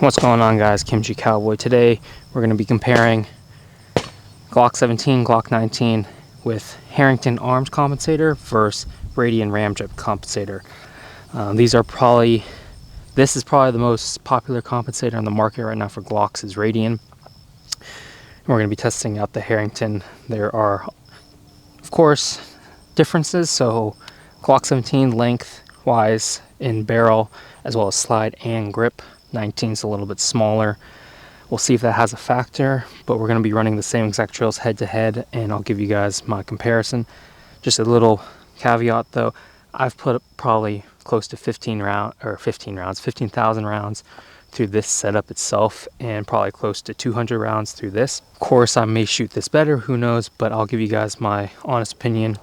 What's going on, guys? Kimchi Cowboy. Today we're going to be comparing Glock 17, Glock 19 with Herrington arms compensator versus Radian Ramjet compensator. This is probably the most popular compensator on the market right now for Glocks is Radian. We're going to be testing out the Herrington. There are, of course, differences. So Glock 17 length-wise in barrel as well as slide and grip. 19 is a little bit smaller. We'll see if that has a factor, but we're going to be running the same exact drills head to head, and I'll give you guys my comparison. Just a little caveat though, I've put probably close to 15,000 rounds through this setup itself, and probably close to 200 rounds through this. Of course, I may shoot this better, who knows, but I'll give you guys my honest opinion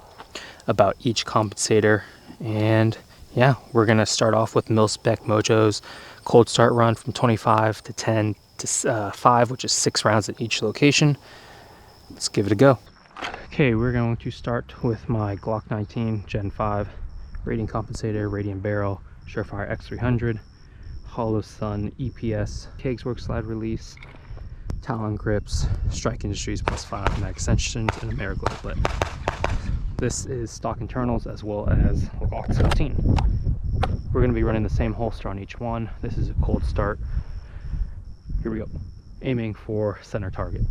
about each compensator. And yeah, we're gonna start off with mil-spec Mojo's cold start run from 25 to 10 to 5, which is 6 rounds at each location. Let's give it a go. Okay, we're going to start with my Glock 19 Gen 5 Radian compensator, Radian barrel, Surefire X300, Hollow Sun EPS, Kegs Work slide release, Talon grips, Strike Industries +5 mag extensions, and Ameriglow clip. This is stock internals as well as Glock 17. We're going to be running the same holster on each one. This is a cold start. Here we go. Aiming for center target.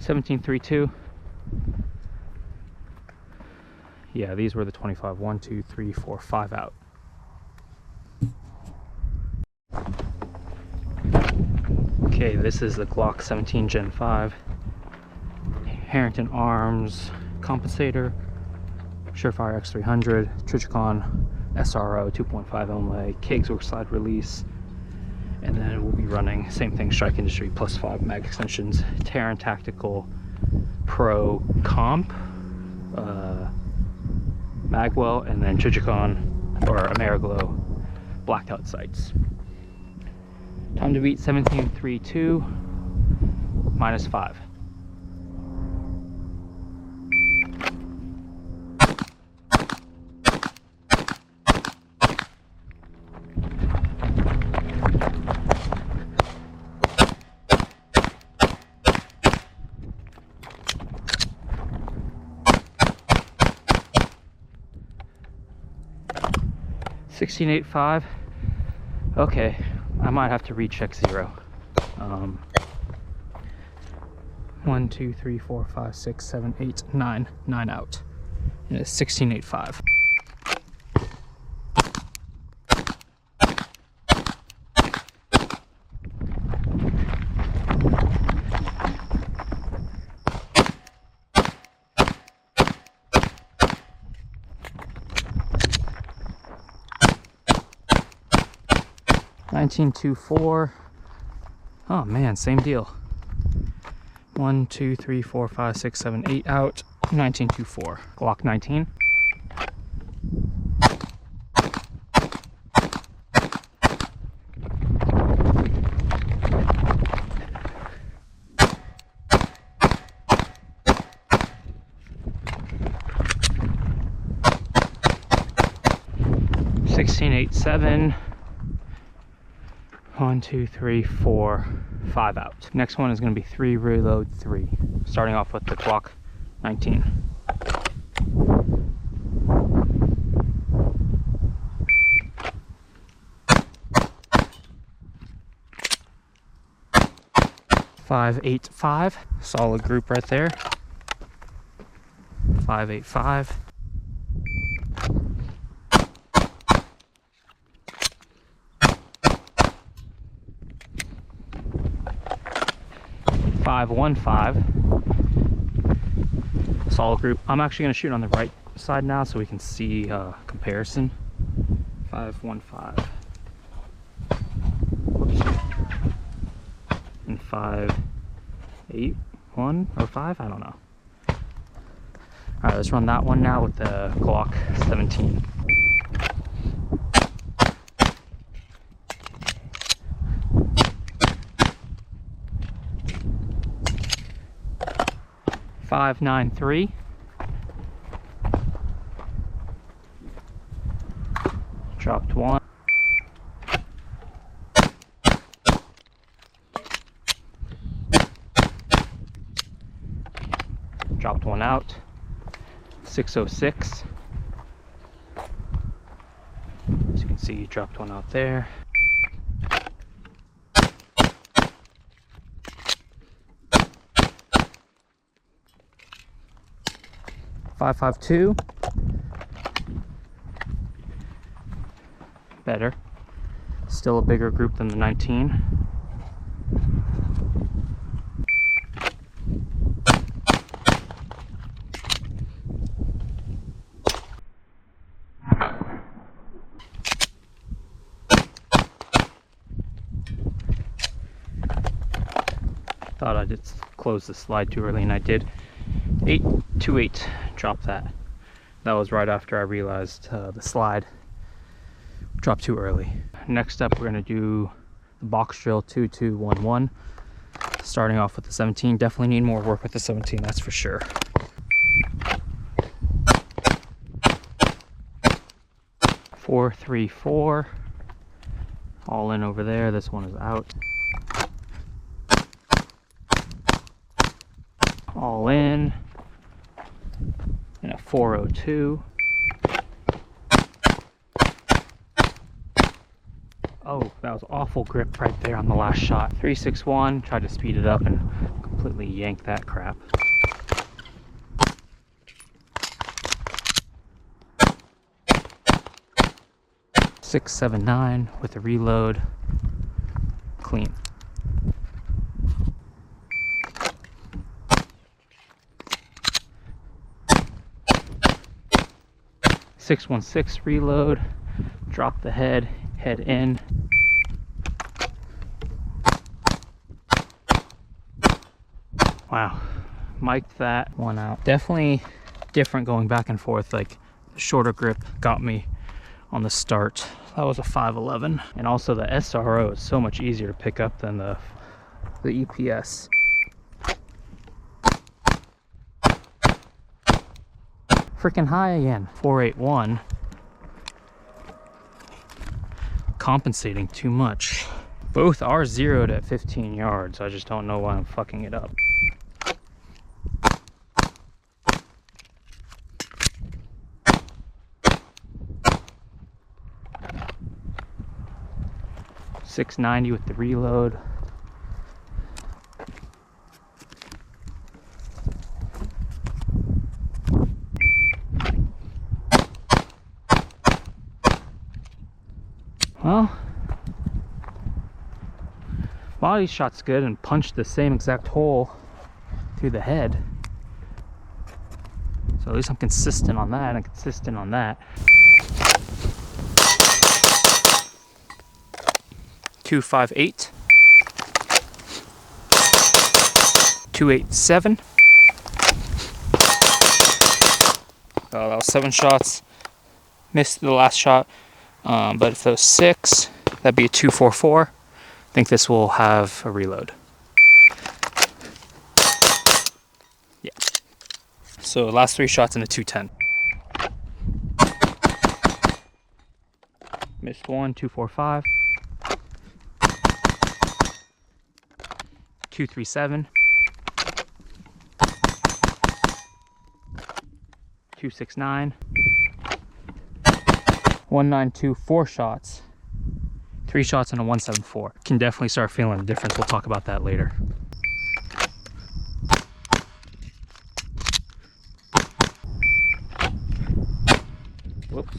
$17.32. Yeah, these were the 25. 1, 2, 3, 4, 5 out. Okay, this is the Glock 17 Gen 5 Herrington arms compensator, Surefire X300, Trichicon SRO 2.5 only, Kegs Work slide release, and then we'll be running same thing, Strike Industry +5 mag extensions, Terran Tactical Pro Comp, Magwell, and then Trichicon or Ameriglow blacked out sights. Time to beat 17.32 -5. $16.85. Okay, I might have to recheck 0. 1, 2, 3, 4, 5, 6, 7, 8, 9 out. And it's 16.85. $19.24. Oh man, same deal. 1, 2, 3, 4, 5, 6, 7, 8 out. 19.24. Glock 19. $16.87. 1, 2, 3, 4, 5 out. Next one is going to be 3 reload 3. Starting off with the Glock 19. $5.85. Solid group right there. $5.85. $5.15. Solid group. I'm actually going to shoot on the right side now so we can see comparison. 5.15. Whoops. And 5.81 or 5, I don't know. All right, let's run that one now with the GLOCK 17. .593. Dropped one. Dropped one out. 606. As you can see, you dropped one out there. .552. Better. Still a bigger group than the 19. Thought I did close the slide too early, and I did. 828, drop that. That was right after I realized the slide dropped too early. Next up, we're gonna do the box drill 2211. Starting off with the 17. Definitely need more work with the 17, that's for sure. Four, 3, 4. All in over there. This one is out. All in. And a 402. Oh, that was awful grip right there on the last shot. 361, tried to speed it up and completely yanked that crap. .679 with a reload, clean. .616 reload, drop the head, head in. Wow, mic'd that one out. Definitely different going back and forth, like the shorter grip got me on the start. That was a 511. And also the SRO is so much easier to pick up than the EPS. Freaking high again. 481. Compensating too much. Both are zeroed at 15 yards. I just don't know why I'm fucking it up. .690 with the reload. Well, body shot's good and punched the same exact hole through the head. So at least I'm consistent on that and consistent on that. 258. 287. Oh, that was 7 shots. Missed the last shot. But if those 6, that'd be a 244. I think this will have a reload. Yeah. So last 3 shots in a 210. Missed 1, 245. 237. 269. 192, 4 shots. 3 shots and a 174. Can definitely start feeling the difference. We'll talk about that later. Whoops.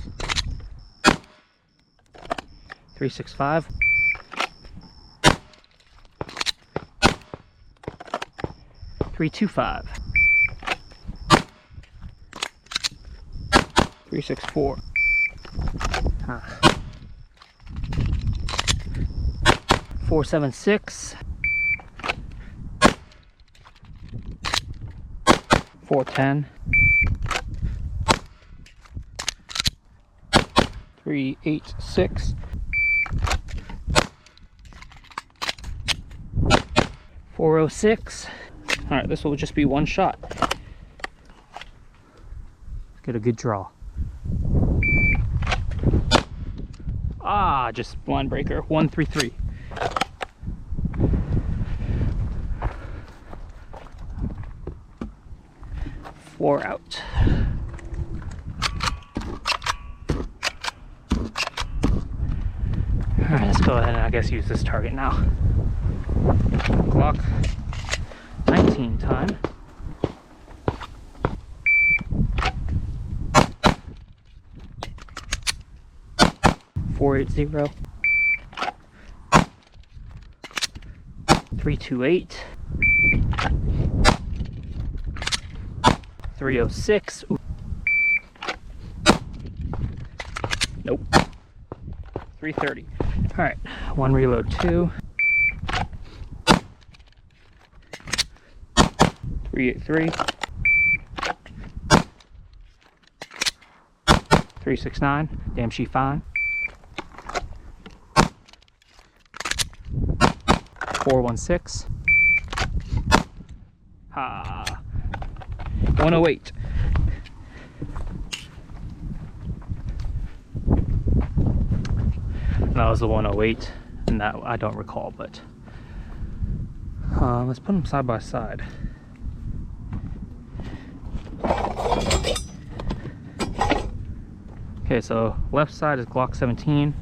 365. 325. 364. 476. 410. 386. 406. All right, this will just be one shot. Get a good draw. Ah, just blind breaker. 133. Four out. All right, let's go ahead and I guess use this target now. Glock 19 time. .480. 328. 306. Ooh. Nope. 330. All right, one reload, 2. 383. 369. Damn, she fine. 416. Ha. 108. That was the 108, and that I don't recall, but let's put them side by side. Okay, so left side is Glock 17.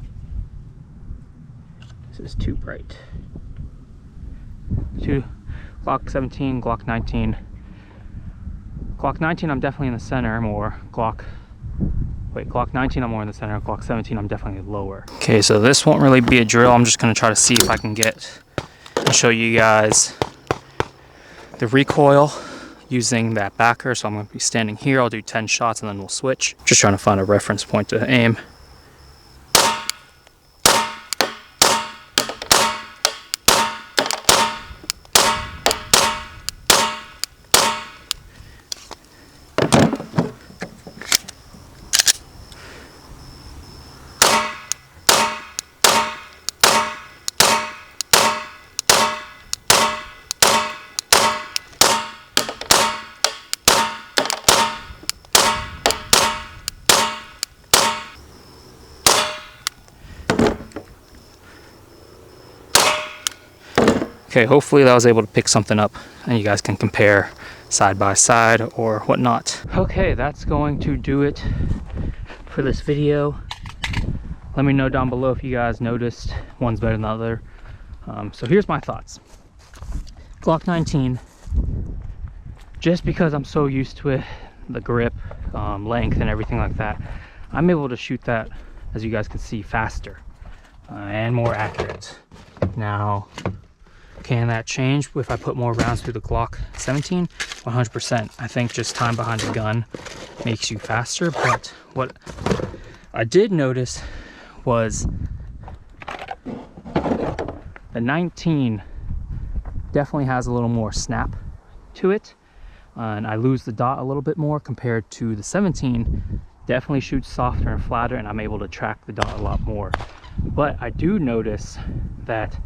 This is too bright. Glock 17, Glock 19. Glock 19, I'm definitely in the center more. Glock 19, I'm more in the center. Glock 17, I'm definitely lower. Okay, so this won't really be a drill. I'm just gonna try to see if I can get and show you guys the recoil using that backer. So I'm gonna be standing here. I'll do 10 shots and then we'll switch. Just trying to find a reference point to aim. Okay, hopefully that was able to pick something up and you guys can compare side by side or whatnot. Okay, that's going to do it for this video. Let me know down below if you guys noticed one's better than the other. So here's my thoughts. Glock 19, just because I'm so used to it, the grip, length and everything like that, I'm able to shoot that, as you guys can see, faster and more accurate. Now, can that change if I put more rounds through the Glock 17? 100%. I think just time behind the gun makes you faster, but what I did notice was the 19 definitely has a little more snap to it, and I lose the dot a little bit more compared to the 17. Definitely shoots softer and flatter, and I'm able to track the dot a lot more. But I do notice that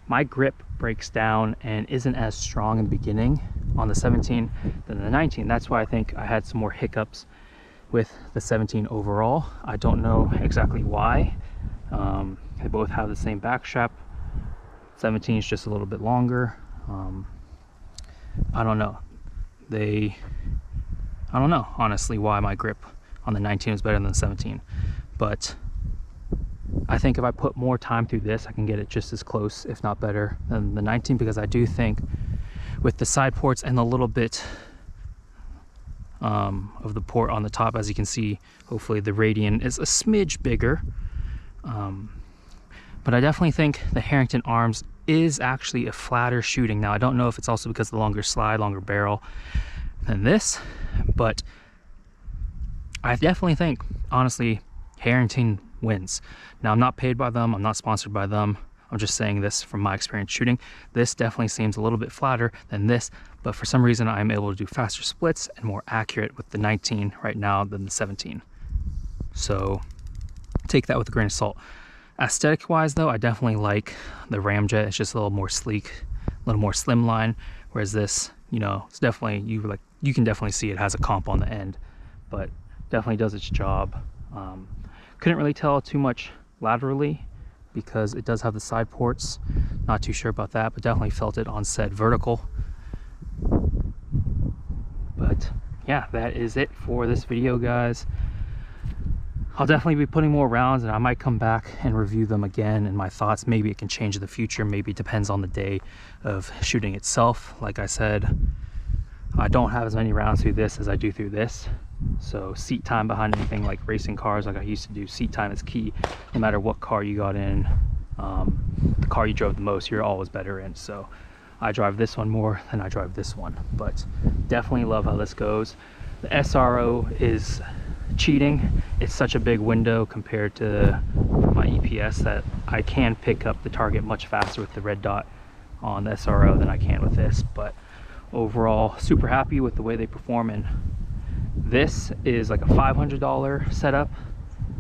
my grip breaks down and isn't as strong in the beginning on the 17 than the 19. That's why I think I had some more hiccups with the 17 overall. I don't know exactly why. They both have the same back strap. 17 is just a little bit longer. I don't know. I don't know, honestly, why my grip on the 19 is better than the 17. But I think if I put more time through this, I can get it just as close, if not better, than the 19, because I do think with the side ports and a little bit of the port on the top, as you can see, hopefully the Radian is a smidge bigger. But I definitely think the Herrington arms is actually a flatter shooting. Now, I don't know if it's also because of the longer slide, longer barrel than this, but I definitely think, honestly, Herrington wins. Now, I'm not paid by them, I'm not sponsored by them, I'm just saying this from my experience shooting. This definitely seems a little bit flatter than this, but for some reason I'm able to do faster splits and more accurate with the 19 right now than the 17. So take that with a grain of salt. Aesthetic wise though, I definitely like the Ramjet. It's just a little more sleek, a little more slimline, whereas this, you know, it's definitely, you can definitely see it has a comp on the end, but definitely does its job. Couldn't really tell too much laterally because it does have the side ports. Not too sure about that, but definitely felt it on set vertical. But yeah, that is it for this video, guys. I'll definitely be putting more rounds, and I might come back and review them again and my thoughts. Maybe it can change in the future. Maybe it depends on the day of shooting itself. Like I said, I don't have as many rounds through this as I do through this. So seat time behind anything like racing cars like I used to do, seat time is key. No matter what car you got in, the car you drove the most, you're always better in. So I drive this one more than I drive this one, but definitely love how this goes. The SRO is cheating. It's such a big window compared to my EPS that I can pick up the target much faster with the red dot on the SRO than I can with this. But overall, super happy with the way they perform. And this is like a $500 setup,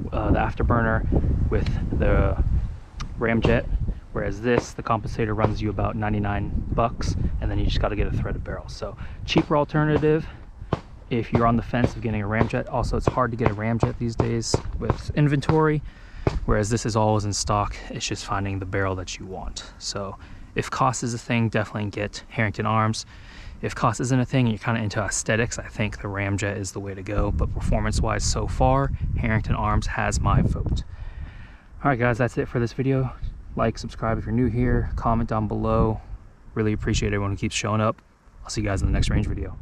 the afterburner with the Ramjet, whereas this, the compensator, runs you about 99 bucks, and then you just got to get a threaded barrel. So cheaper alternative if you're on the fence of getting a Ramjet. Also, it's hard to get a Ramjet these days with inventory, whereas this is always in stock. It's just finding the barrel that you want. So if cost is a thing, definitely get Herrington arms. If cost isn't a thing and you're kind of into aesthetics, I think the Ramjet is the way to go. But performance wise so far, Herrington arms has my vote. All right guys, that's it for this video. Like, subscribe if you're new here, comment down below. Really appreciate everyone who keeps showing up. I'll see you guys in the next range video.